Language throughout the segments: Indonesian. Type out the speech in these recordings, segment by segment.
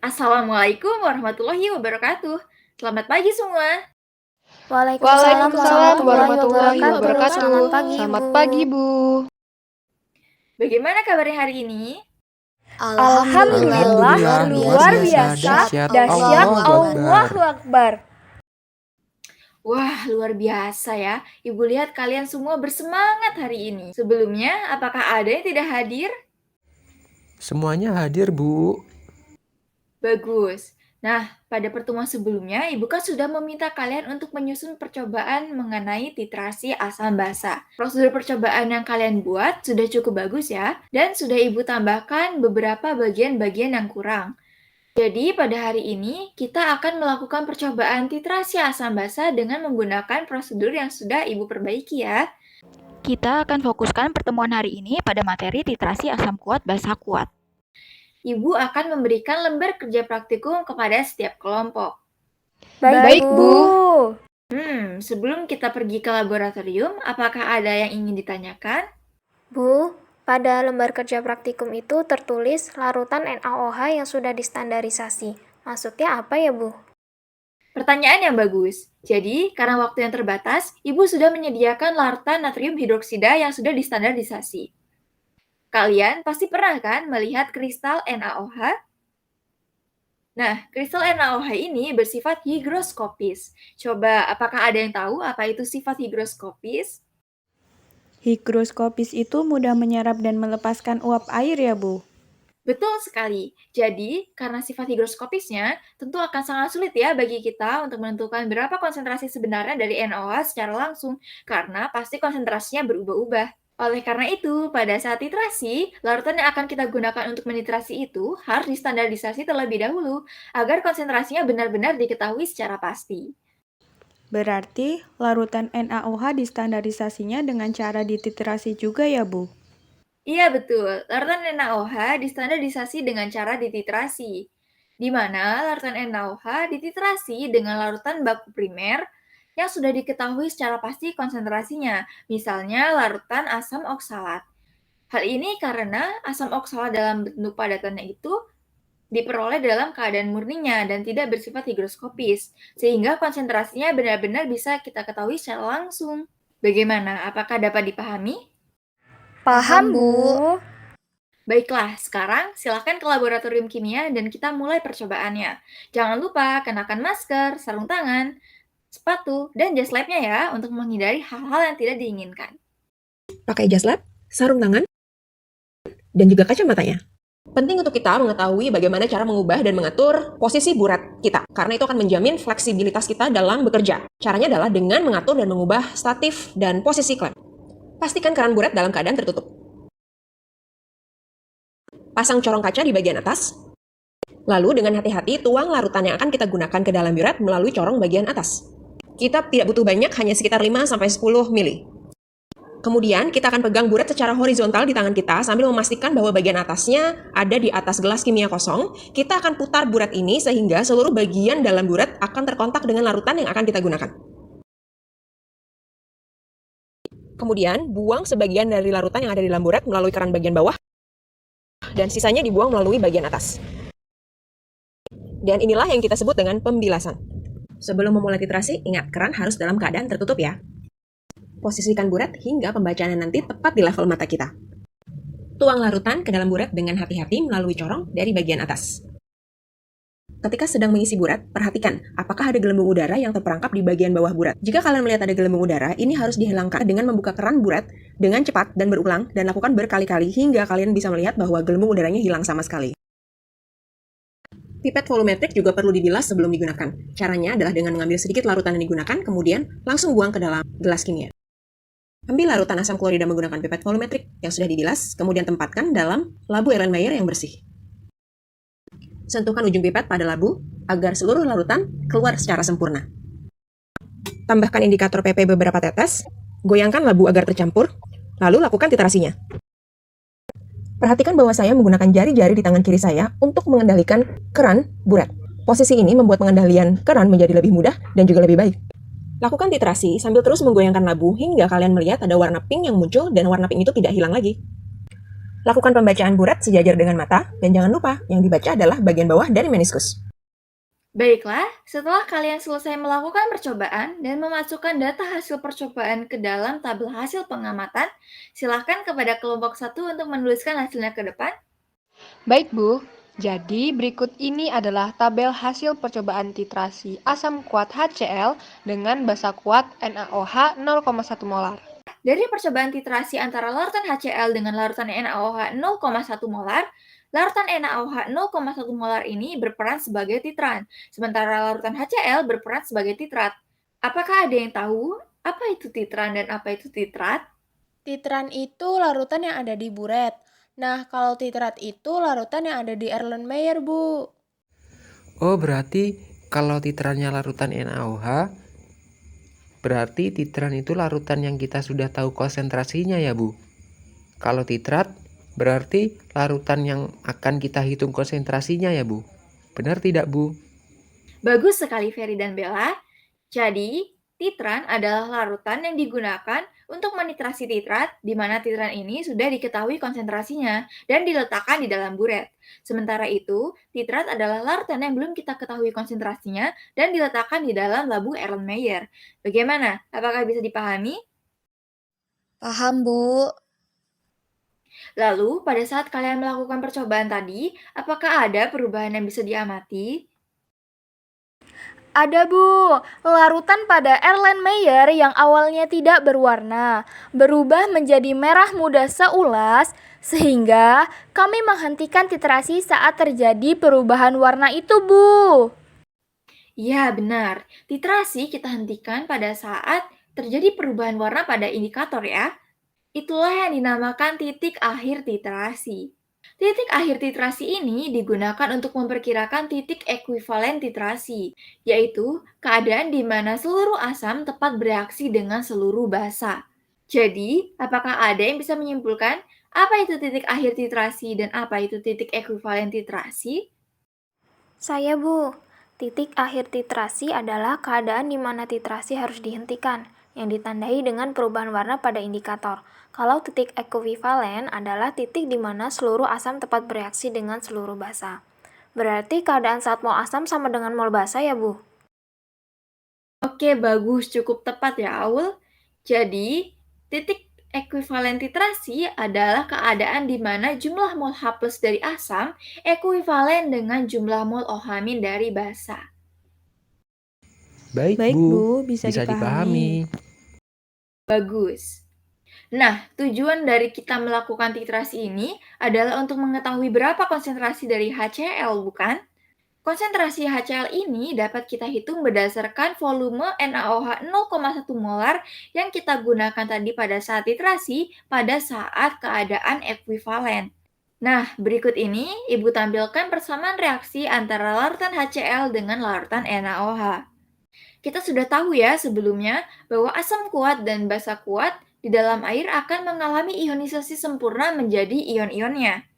Assalamualaikum warahmatullahi wabarakatuh. Selamat pagi semua. Waalaikumsalam Waalaikumsalam warahmatullahi warahmatullahi wabarakatuh. wabarakatuh. Selamat pagi, Selamat Bu. pagi, Bu. Bagaimana kabarnya hari ini? Alhamdulillah, luar biasa, dahsyat, Allahu Akbar. Wah, luar biasa ya. Ibu lihat kalian semua bersemangat hari ini. Sebelumnya, apakah ada yang tidak hadir? Semuanya hadir, Bu. Bagus. Nah, pada pertemuan sebelumnya, Ibu kan sudah meminta kalian untuk menyusun percobaan mengenai titrasi asam basa. Prosedur percobaan yang kalian buat sudah cukup bagus ya, dan sudah Ibu tambahkan beberapa bagian-bagian yang kurang. Jadi, pada hari ini kita akan melakukan percobaan titrasi asam basa dengan menggunakan prosedur yang sudah Ibu perbaiki ya. Kita akan fokuskan pertemuan hari ini pada materi titrasi asam kuat basa kuat. Ibu akan memberikan lembar kerja praktikum kepada setiap kelompok. Baik, Bu. Sebelum kita pergi ke laboratorium, apakah ada yang ingin ditanyakan? Bu, pada lembar kerja praktikum itu tertulis larutan NaOH yang sudah distandarisasi. Maksudnya apa ya, Bu? Pertanyaan yang bagus. Jadi, karena waktu yang terbatas, Ibu sudah menyediakan larutan natrium hidroksida yang sudah distandarisasi. Kalian pasti pernah kan melihat kristal NaOH? Nah, kristal NaOH ini bersifat higroskopis. Coba, apakah ada yang tahu apa itu sifat higroskopis? Higroskopis itu mudah menyerap dan melepaskan uap air ya, Bu? Betul sekali. Jadi, karena sifat higroskopisnya, tentu akan sangat sulit ya bagi kita untuk menentukan berapa konsentrasi sebenarnya dari NaOH secara langsung, karena pasti konsentrasinya berubah-ubah. Oleh karena itu, pada saat titrasi, larutan yang akan kita gunakan untuk menitrasi itu harus distandarisasi terlebih dahulu, agar konsentrasinya benar-benar diketahui secara pasti. Berarti larutan NaOH distandarisasinya dengan cara dititrasi juga ya, Bu? Iya betul, larutan NaOH distandarisasi dengan cara dititrasi, di mana larutan NaOH dititrasi dengan larutan baku primer yang sudah diketahui secara pasti konsentrasinya, misalnya larutan asam oksalat. Hal ini karena asam oksalat dalam bentuk padatannya itu diperoleh dalam keadaan murninya dan tidak bersifat higroskopis, sehingga konsentrasinya benar-benar bisa kita ketahui secara langsung. Bagaimana? Apakah dapat dipahami? Paham, Bu. Baiklah, sekarang silakan ke laboratorium kimia dan kita mulai percobaannya. Jangan lupa kenakan masker, sarung tangan, sepatu, dan jas labnya ya untuk menghindari hal-hal yang tidak diinginkan. Pakai jas lab, sarung tangan, dan juga kacamatanya. Penting untuk kita mengetahui bagaimana cara mengubah dan mengatur posisi burat kita, karena itu akan menjamin fleksibilitas kita dalam bekerja. Caranya adalah dengan mengatur dan mengubah statif dan posisi klem. Pastikan keran burat dalam keadaan tertutup. Pasang corong kaca di bagian atas. Lalu dengan hati-hati tuang larutan yang akan kita gunakan ke dalam burat melalui corong bagian atas. Kita tidak butuh banyak, hanya sekitar 5-10 mili. Kemudian kita akan pegang burat secara horizontal di tangan kita sambil memastikan bahwa bagian atasnya ada di atas gelas kimia kosong. Kita akan putar burat ini sehingga seluruh bagian dalam burat akan terkontak dengan larutan yang akan kita gunakan. Kemudian buang sebagian dari larutan yang ada di dalam burat melalui keran bagian bawah dan sisanya dibuang melalui bagian atas. Dan inilah yang kita sebut dengan pembilasan. Sebelum memulai titrasi, ingat keran harus dalam keadaan tertutup ya. Posisikan burat hingga pembacaannya nanti tepat di level mata kita. Tuang larutan ke dalam burat dengan hati-hati melalui corong dari bagian atas. Ketika sedang mengisi burat, perhatikan apakah ada gelembung udara yang terperangkap di bagian bawah burat. Jika kalian melihat ada gelembung udara, ini harus dihilangkan dengan membuka keran burat dengan cepat dan berulang dan lakukan berkali-kali hingga kalian bisa melihat bahwa gelembung udaranya hilang sama sekali. Pipet volumetrik juga perlu dibilas sebelum digunakan. Caranya adalah dengan mengambil sedikit larutan yang digunakan, kemudian langsung buang ke dalam gelas kimia. Ambil larutan asam klorida menggunakan pipet volumetrik yang sudah dibilas, kemudian tempatkan dalam labu Erlenmeyer yang bersih. Sentuhkan ujung pipet pada labu agar seluruh larutan keluar secara sempurna. Tambahkan indikator PP beberapa tetes, goyangkan labu agar tercampur, lalu lakukan titrasinya. Perhatikan bahwa saya menggunakan jari-jari di tangan kiri saya untuk mengendalikan keran burat. Posisi ini membuat pengendalian keran menjadi lebih mudah dan juga lebih baik. Lakukan titrasi sambil terus menggoyangkan labu hingga kalian melihat ada warna pink yang muncul dan warna pink itu tidak hilang lagi. Lakukan pembacaan burat sejajar dengan mata, dan jangan lupa, yang dibaca adalah bagian bawah dari meniskus. Baiklah, setelah kalian selesai melakukan percobaan dan memasukkan data hasil percobaan ke dalam tabel hasil pengamatan, silakan kepada kelompok 1 untuk menuliskan hasilnya ke depan. Baik, Bu. Jadi, berikut ini adalah tabel hasil percobaan titrasi asam kuat HCl dengan basa kuat NaOH 0,1 molar. Dari percobaan titrasi antara larutan HCl dengan larutan NaOH 0,1 molar, larutan NaOH 0,1 molar ini berperan sebagai titran, sementara larutan HCl berperan sebagai titrat. Apakah ada yang tahu apa itu titran dan apa itu titrat? Titran itu larutan yang ada di buret. Nah, kalau titrat itu larutan yang ada di Erlenmeyer, Bu. Oh, berarti kalau titrannya larutan NaOH, berarti titran itu larutan yang kita sudah tahu konsentrasinya ya, Bu. Kalau titrat, berarti larutan yang akan kita hitung konsentrasinya ya, Bu. Benar tidak, Bu? Bagus sekali Ferry dan Bella. Jadi, titran adalah larutan yang digunakan untuk menitrasi titrat, di mana titran ini sudah diketahui konsentrasinya dan diletakkan di dalam buret. Sementara itu, titrat adalah larutan yang belum kita ketahui konsentrasinya dan diletakkan di dalam labu Erlenmeyer. Bagaimana? Apakah bisa dipahami? Paham, Bu. Lalu, pada saat kalian melakukan percobaan tadi, apakah ada perubahan yang bisa diamati? Ada, Bu. Larutan pada Erlenmeyer yang awalnya tidak berwarna berubah menjadi merah muda seulas, sehingga kami menghentikan titrasi saat terjadi perubahan warna itu, Bu. Ya, benar. Titrasi kita hentikan pada saat terjadi perubahan warna pada indikator ya. Itulah yang dinamakan titik akhir titrasi. Titik akhir titrasi ini digunakan untuk memperkirakan titik ekuivalen titrasi, yaitu keadaan di mana seluruh asam tepat bereaksi dengan seluruh basa. Jadi, apakah ada yang bisa menyimpulkan apa itu titik akhir titrasi dan apa itu titik ekuivalen titrasi? Saya, Bu. Titik akhir titrasi adalah keadaan di mana titrasi harus dihentikan, yang ditandai dengan perubahan warna pada indikator. Kalau titik ekuivalen adalah titik di mana seluruh asam tepat bereaksi dengan seluruh basa. Berarti keadaan saat mol asam sama dengan mol basa ya, Bu? Oke, bagus, cukup tepat ya, Aul. Jadi, titik ekuivalen titrasi adalah keadaan di mana jumlah mol H+ dari asam ekuivalen dengan jumlah mol OH- dari basa. Baik, Baik, Bu. Bu, bisa dipahami. Bagus. Nah, tujuan dari kita melakukan titrasi ini adalah untuk mengetahui berapa konsentrasi dari HCl, bukan? Konsentrasi HCl ini dapat kita hitung berdasarkan volume NaOH 0,1 molar yang kita gunakan tadi pada saat titrasi pada saat keadaan ekuivalen. Nah, berikut ini Ibu tampilkan persamaan reaksi antara larutan HCl dengan larutan NaOH. Kita sudah tahu ya sebelumnya bahwa asam kuat dan basa kuat di dalam air akan mengalami ionisasi sempurna menjadi ion-ionnya.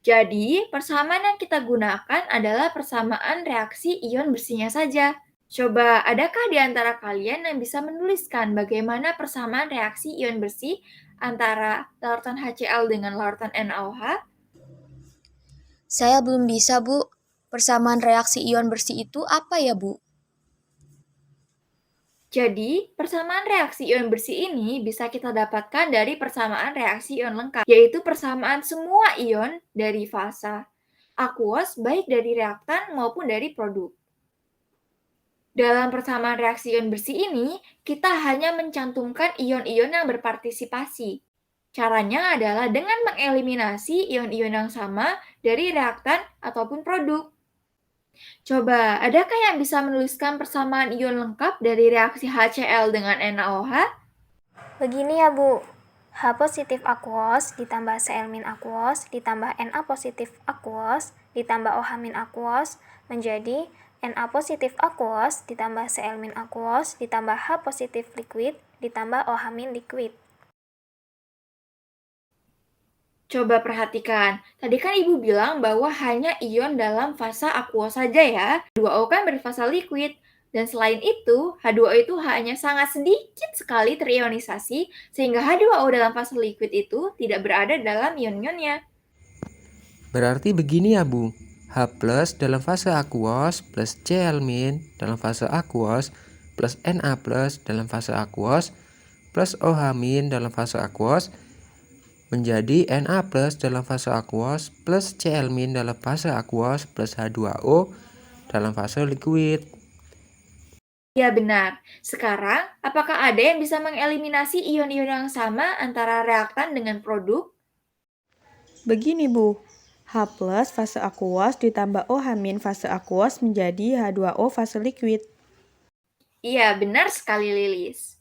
Jadi, persamaan yang kita gunakan adalah persamaan reaksi ion bersihnya saja. Coba, adakah di antara kalian yang bisa menuliskan bagaimana persamaan reaksi ion bersih antara larutan HCl dengan larutan NaOH? Saya belum bisa, Bu. Persamaan reaksi ion bersih itu apa ya, Bu? Jadi, persamaan reaksi ion bersih ini bisa kita dapatkan dari persamaan reaksi ion lengkap, yaitu persamaan semua ion dari fasa aqueous baik dari reaktan maupun dari produk. Dalam persamaan reaksi ion bersih ini, kita hanya mencantumkan ion-ion yang berpartisipasi. Caranya adalah dengan mengeliminasi ion-ion yang sama dari reaktan ataupun produk. Coba, adakah yang bisa menuliskan persamaan ion lengkap dari reaksi HCl dengan NaOH? Begini ya, Bu. H positif aqueous ditambah Cl- aqueous ditambah Na positif aqueous ditambah OH- aqueous menjadi Na positif aqueous ditambah Cl- aqueous ditambah H positif liquid ditambah OH- liquid. Coba perhatikan, tadi kan Ibu bilang bahwa hanya ion dalam fasa aqueous saja ya. H2O kan berfasa liquid, dan selain itu, H2O itu hanya sangat sedikit sekali terionisasi, sehingga H2O dalam fase liquid itu tidak berada dalam ion-ionnya. Berarti begini ya Bu, H plus dalam fase aquos plus Cl- dalam fase aquos plus Na plus dalam fase aquos plus OH- dalam fase aquos menjadi Na plus dalam fase aquos plus Cl- dalam fase aquos plus H2O dalam fase liquid. Ya benar. Sekarang, apakah ada yang bisa mengeliminasi ion-ion yang sama antara reaktan dengan produk? Begini Bu, H plus fase aquos ditambah OH- fase aquos menjadi H2O fase liquid. Iya, benar sekali Lilis.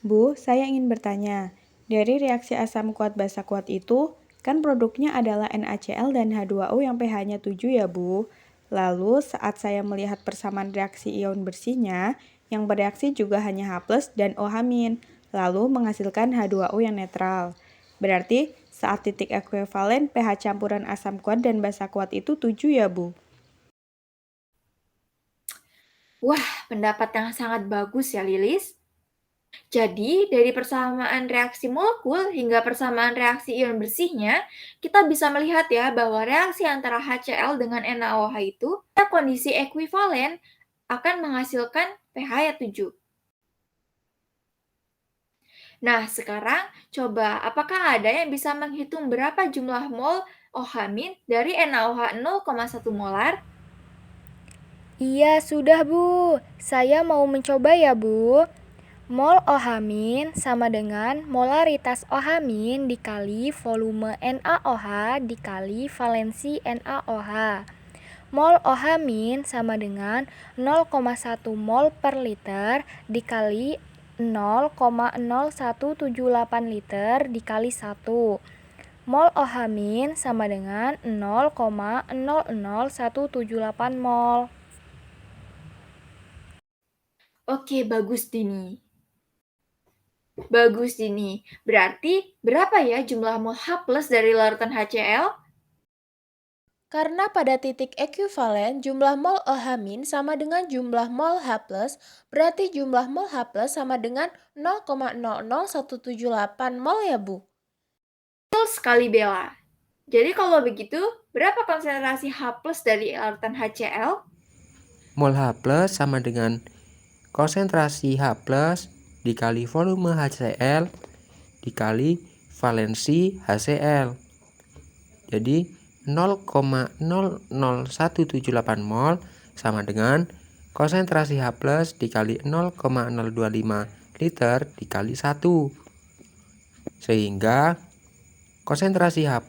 Bu, saya ingin bertanya, dari reaksi asam kuat basa kuat itu, kan produknya adalah NaCl dan H2O yang pH-nya 7 ya Bu. Lalu saat saya melihat persamaan reaksi ion bersihnya, yang bereaksi juga hanya H+ dan OH-, lalu menghasilkan H2O yang netral. Berarti saat titik ekuivalen pH campuran asam kuat dan basa kuat itu 7 ya Bu. Wah, pendapat yang sangat bagus ya Lilis. Jadi, dari persamaan reaksi molekul hingga persamaan reaksi ion bersihnya, kita bisa melihat ya bahwa reaksi antara HCl dengan NaOH itu, pada kondisi ekuivalen akan menghasilkan pH-nya 7. Nah, sekarang coba apakah ada yang bisa menghitung berapa jumlah mol OH- dari NaOH 0,1 molar? Iya, sudah Bu. Saya mau mencoba ya Bu. Mol OH- sama dengan molaritas OH- dikali volume NaOH dikali valensi NaOH. Mol OH- sama dengan 0,1 mol per liter dikali 0,0178 liter dikali 1. Mol OH- sama dengan 0,00178 mol. Oke, bagus Dini. Bagus Dini. Berarti berapa ya jumlah mol H+ dari larutan HCl? Karena pada titik ekuivalen jumlah mol OH- sama dengan jumlah mol H+, berarti jumlah mol H+ sama dengan 0,00178 mol ya Bu. Betul sekali Bella. Jadi kalau begitu, berapa konsentrasi H+ dari larutan HCl? Mol H+ sama dengan konsentrasi H+ dikali volume HCl dikali valensi HCl. Jadi 0,00178 mol sama dengan konsentrasi H+ dikali 0,025 liter dikali 1. Sehingga konsentrasi H+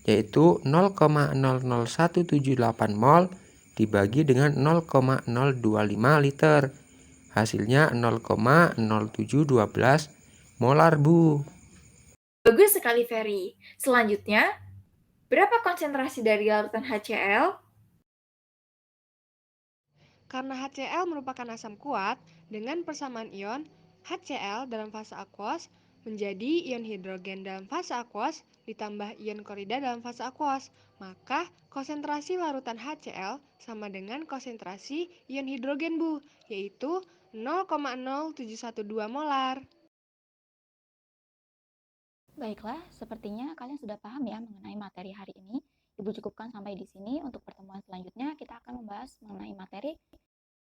yaitu 0,00178 mol dibagi dengan 0,025 liter. Hasilnya 0,0712 molar Bu. Bagus sekali Ferry. Selanjutnya, berapa konsentrasi dari larutan HCl? Karena HCl merupakan asam kuat, dengan persamaan ion, HCl dalam fase aquos menjadi ion hidrogen dalam fase aquos ditambah ion klorida dalam fase aquos. Maka konsentrasi larutan HCl sama dengan konsentrasi ion hidrogen Bu, yaitu 0,0712 molar. Baiklah, sepertinya kalian sudah paham ya mengenai materi hari ini. Ibu cukupkan sampai di sini. Untuk pertemuan selanjutnya kita akan membahas mengenai materi